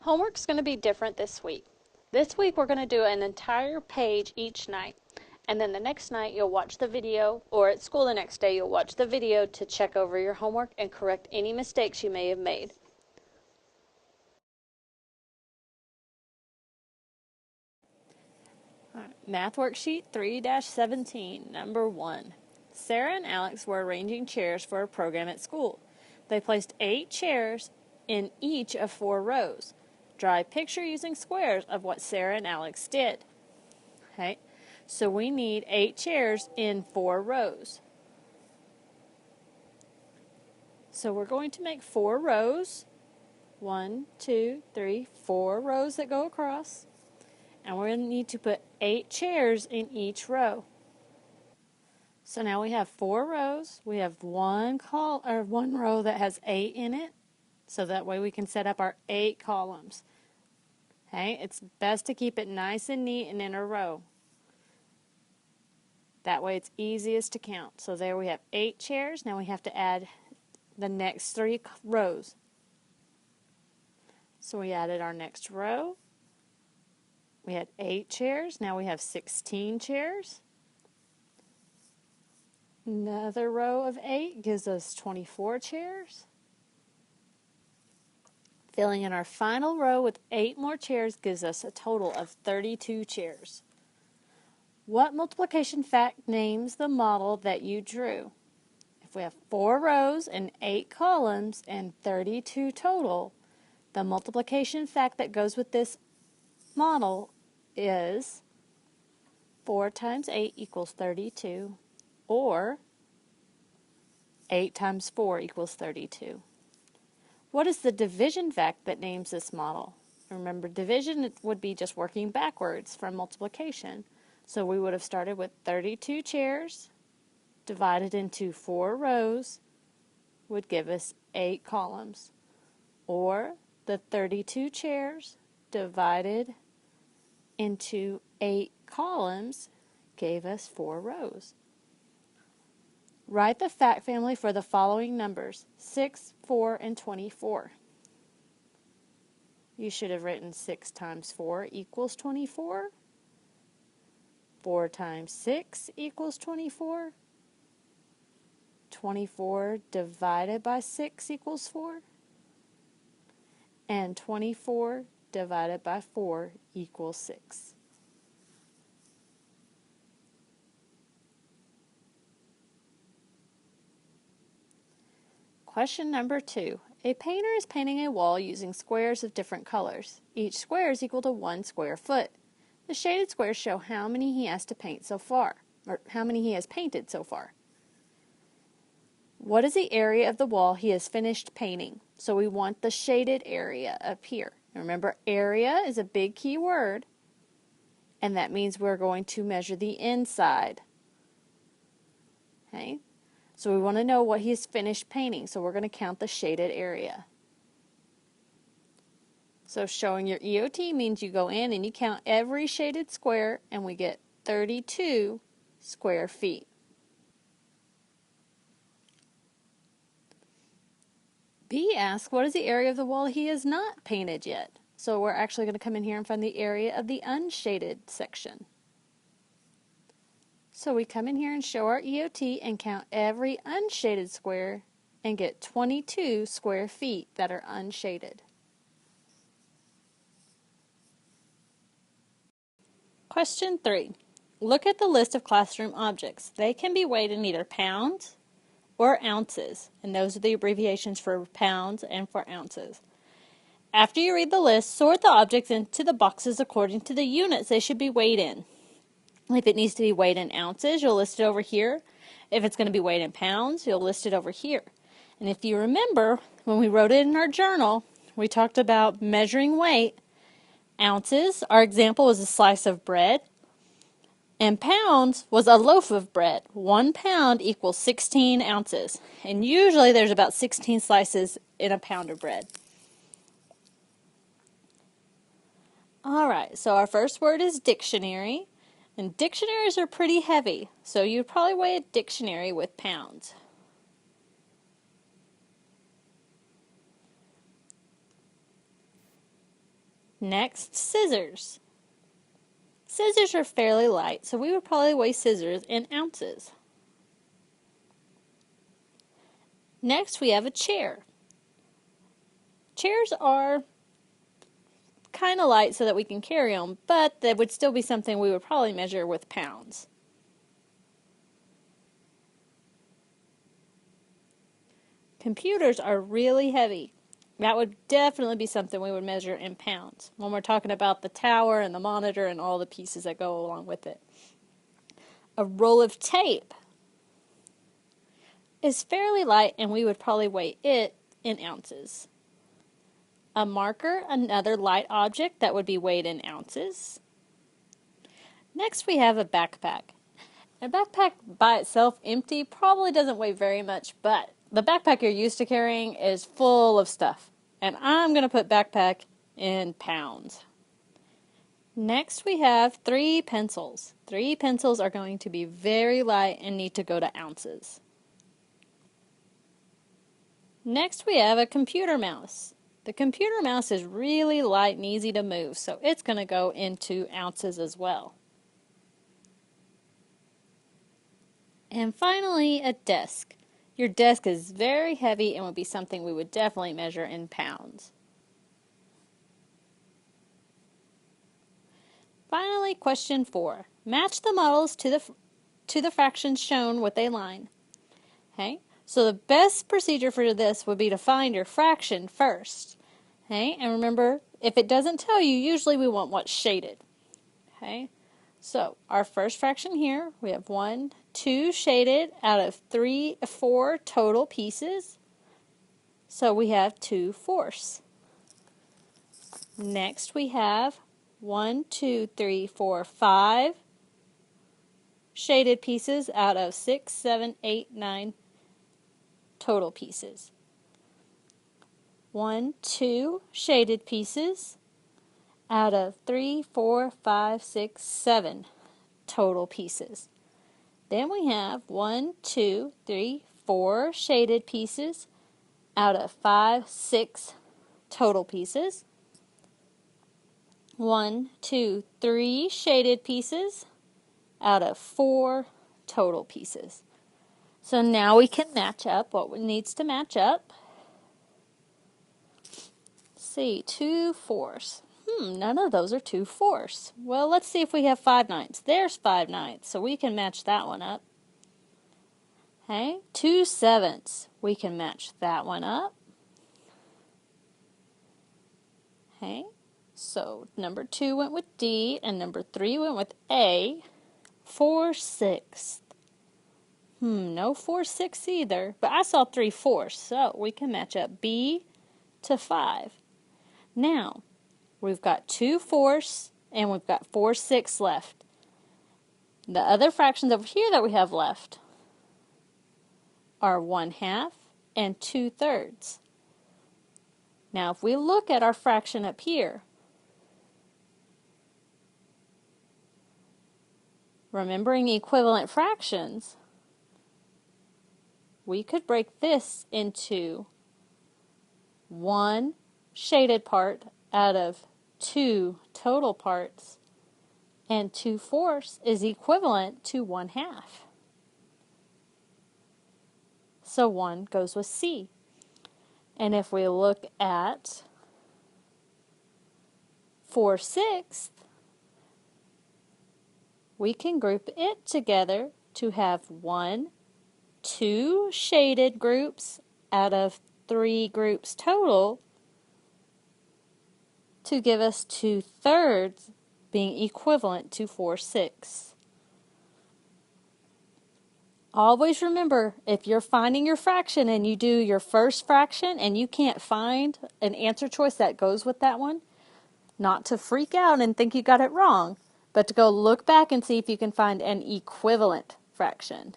Homework's going to be different this week. This week we're going to do an entire page each night. And then the next night you'll watch the video, or at school the next day you'll watch the video to check over your homework and correct any mistakes you may have made. Math Worksheet 3-17, number 1. Sarah and Alex were arranging chairs for a program at school. They placed 8 chairs in each of 4 rows. Draw a picture using squares of what Sarah and Alex did. Okay, so we need 8 chairs in 4 rows. So we're going to make 4 rows. 1, 2, 3, 4 rows that go across. And we're going to need to put 8 chairs in each row. So now we have 4 rows. We have one row that has 8 in it. So that way we can set up our 8 columns. Okay, it's best to keep it nice and neat and in a row. That way it's easiest to count. So there we have 8 chairs. Now we have to add the next 3 rows. So we added our next row. We had 8 chairs. Now we have 16 chairs. Another row of 8 gives us 24 chairs. Filling in our final row with 8 more chairs gives us a total of 32 chairs. What multiplication fact names the model that you drew? If we have 4 rows and 8 columns and 32 total, the multiplication fact that goes with this model is 4 times 8 equals 32, or 8 times 4 equals 32. What is the division fact that names this model? Remember, division would be just working backwards from multiplication. So we would have started with 32 chairs divided into 4 rows would give us 8 columns. Or the 32 chairs divided into 8 columns gave us 4 rows. Write the fact family for the following numbers: 6, 4, and 24. You should have written 6 times 4 equals 24. 4 times 6 equals 24. 24 divided by 6 equals 4. And 24 divided by 4 equals 6. Question number 2. A painter is painting a wall using squares of different colors. Each square is equal to 1 square foot. The shaded squares show how many he has to paint so far, or how many he has painted so far. What is the area of the wall he has finished painting? So we want the shaded area up here. And remember, area is a big key word, and that means we're going to measure the inside. Okay? So we want to know what he's finished painting, so we're going to count the shaded area. So showing your EOT means you go in and you count every shaded square, and we get 32 square feet. B asks, what is the area of the wall he has not painted yet? So we're actually going to come in here and find the area of the unshaded section. So we come in here and show our EOT and count every unshaded square and get 22 square feet that are unshaded. Question 3. Look at the list of classroom objects. They can be weighed in either pounds or ounces, and those are the abbreviations for pounds and for ounces. After you read the list, sort the objects into the boxes according to the units they should be weighed in. If it needs to be weighed in ounces, you'll list it over here. If it's going to be weighed in pounds, you'll list it over here. And if you remember, when we wrote it in our journal, we talked about measuring weight. Ounces, our example was a slice of bread, and pounds was a loaf of bread. 1 pound equals 16 ounces, and usually there's about 16 slices in a pound of bread. Alright, so our first word is dictionary, and dictionaries are pretty heavy, so you'd probably weigh a dictionary with pounds. Next, scissors. Scissors are fairly light, so we would probably weigh scissors in ounces. Next, we have a chair. Chairs are kind of light so that we can carry them, but that would still be something we would probably measure with pounds. Computers are really heavy. That would definitely be something we would measure in pounds when we're talking about the tower and the monitor and all the pieces that go along with it. A roll of tape is fairly light and we would probably weigh it in ounces. A marker, another light object that would be weighed in ounces. Next we have a backpack. A backpack by itself, empty, probably doesn't weigh very much, but the backpack you're used to carrying is full of stuff. And I'm going to put backpack in pounds. Next we have 3 pencils. 3 pencils are going to be very light and need to go to ounces. Next we have a computer mouse. The computer mouse is really light and easy to move, so it's going to go into ounces as well. And finally, a desk. Your desk is very heavy and would be something we would definitely measure in pounds. Finally, question 4. Match the models to the fractions shown with a line. Okay? So the best procedure for this would be to find your fraction first. Okay? And remember, if it doesn't tell you, usually we want what's shaded. Okay? So our first fraction here, we have 1, 2 shaded out of 4 total pieces. So we have 2/4. Next we have 1, 2, 3, 4, 5 shaded pieces out of 6, 7, 8, 9 total pieces. 1, 2 shaded pieces out of 3, 4, 5, 6, 7 total pieces. Then we have 1, 2, 3, 4 shaded pieces out of 5, 6 total pieces. 1, 2, 3 shaded pieces out of 4 total pieces. So now we can match up what needs to match up. Let's see, 2/4. None of those are 2/4. Well, let's see if we have 5/9. There's 5/9, so we can match that one up. Okay, 2/7. We can match that one up. Okay, so number 2 went with D, and number 3 went with A. 4/6. No 4/6 either, but I saw 3/4, so we can match up B to 5. Now, we've got 2/4 and we've got 4/6 left. The other fractions over here that we have left are 1/2 and 2/3. Now, if we look at our fraction up here, remembering equivalent fractions, we could break this into 1 shaded part out of 2 total parts, and 2/4 is equivalent to 1/2. So 1 goes with C. And if we look at 4/6, we can group it together to have 1, 2 shaded groups out of 3 groups total to give us 2/3 being equivalent to 4/6. Always remember, if you're finding your fraction and you do your first fraction and you can't find an answer choice that goes with that one, not to freak out and think you got it wrong, but to go look back and see if you can find an equivalent fraction.